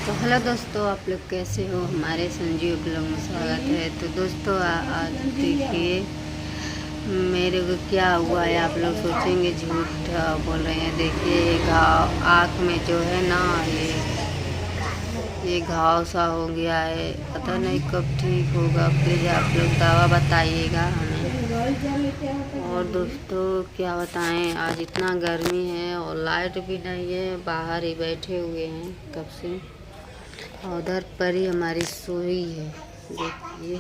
तो हेलो दोस्तों, आप लोग कैसे हो। हमारे संजीव ब्लॉग में स्वागत है। तो दोस्तों आज देखिए मेरे को क्या हुआ है। आप लोग सोचेंगे झूठ बोल रहे हैं। देखिए ये घाव आँख में जो है ना, ये घाव सा हो गया है। पता नहीं कब ठीक होगा। प्लीज़ आप लोग दवा बताइएगा हमें। और दोस्तों क्या बताएं, आज इतना गर्मी है और लाइट भी नहीं है। बाहर ही बैठे हुए हैं कब से। उधर पर ही हमारी सोई है। देखिए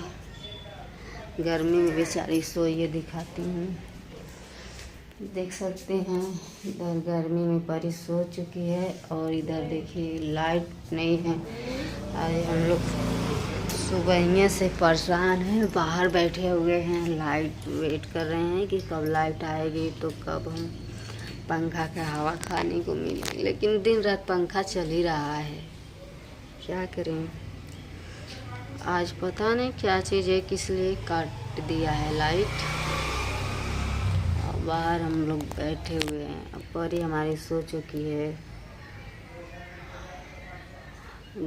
गर्मी में बेचारी सोई है, दिखाती हूँ। देख सकते हैं इधर गर्मी में परी सो चुकी है और इधर देखिए लाइट नहीं है। आज हम लोग सुबह से परेशान हैं, बाहर बैठे हुए हैं। लाइट वेट कर रहे हैं कि कब लाइट आएगी तो कब हम पंखा का हवा खाने को मिले। लेकिन दिन रात पंखा चल ही रहा है, क्या करें। आज पता नहीं क्या चीज़ है, किस लिए काट दिया है लाइट। और बाहर हम लोग बैठे हुए हैं। अब परी हमारी सो चुकी है।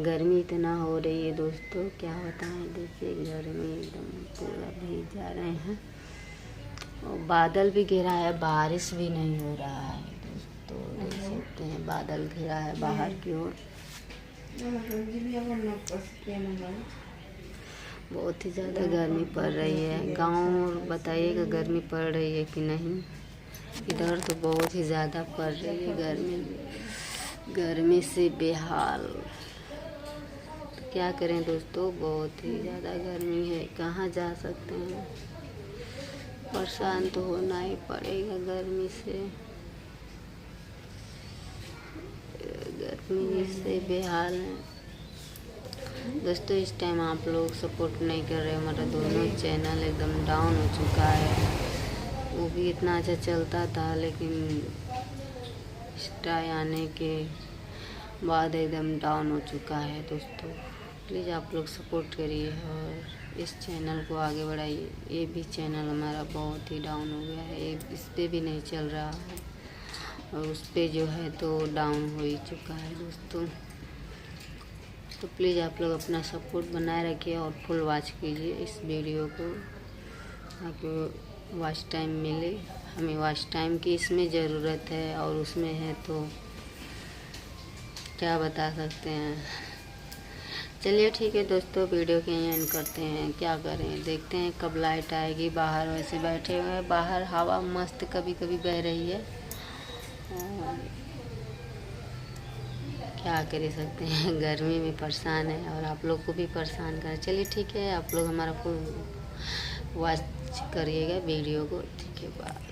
गर्मी इतना हो रही है दोस्तों, क्या बताएं। देखिए गर्मी एकदम पूरा भीग जा रहे हैं और बादल भी घिरा है, बारिश भी नहीं हो रहा है दोस्तों। देख सकते हैं बादल घिरा है बाहर की ओर। बहुत ही ज़्यादा गर्मी पड़ रही है। गांव बताइएगा गर्मी पड़ रही है कि नहीं। इधर तो बहुत ही ज़्यादा पड़ रही है गर्मी। गर्मी से बेहाल। तो क्या करें दोस्तों, बहुत ही ज़्यादा गर्मी है। कहाँ जा सकते हैं। परेशान तो होना ही पड़ेगा गर्मी से। गर्मी से बेहाल है दोस्तों। इस टाइम आप लोग सपोर्ट नहीं कर रहे। हमारा दोनों चैनल एकदम डाउन हो चुका है। वो भी इतना अच्छा चलता था, लेकिन स्टाई आने के बाद एकदम डाउन हो चुका है दोस्तों। प्लीज़ आप लोग सपोर्ट करिए और इस चैनल को आगे बढ़ाइए। ये भी चैनल हमारा बहुत ही डाउन हो गया है। इस पर भी नहीं चल रहा है और उस पर जो है तो डाउन हो ही चुका है दोस्तों। तो प्लीज़ आप लोग अपना सपोर्ट बनाए रखिए और फुल वॉच कीजिए इस वीडियो को, ताकि वॉच टाइम मिले। हमें वॉच टाइम की इसमें ज़रूरत है और उसमें है तो क्या बता सकते हैं। चलिए ठीक है दोस्तों, वीडियो के एंड करते हैं। क्या करें, देखते हैं कब लाइट आएगी। बाहर वैसे बैठे हुए हैं, बाहर हवा मस्त कभी कभी बह रही है। क्या कर सकते हैं, गर्मी में परेशान है और आप लोग को भी परेशान कर। चलिए ठीक है, आप लोग हमारा फुल वॉच करिएगा वीडियो को। ठीक है, बाय।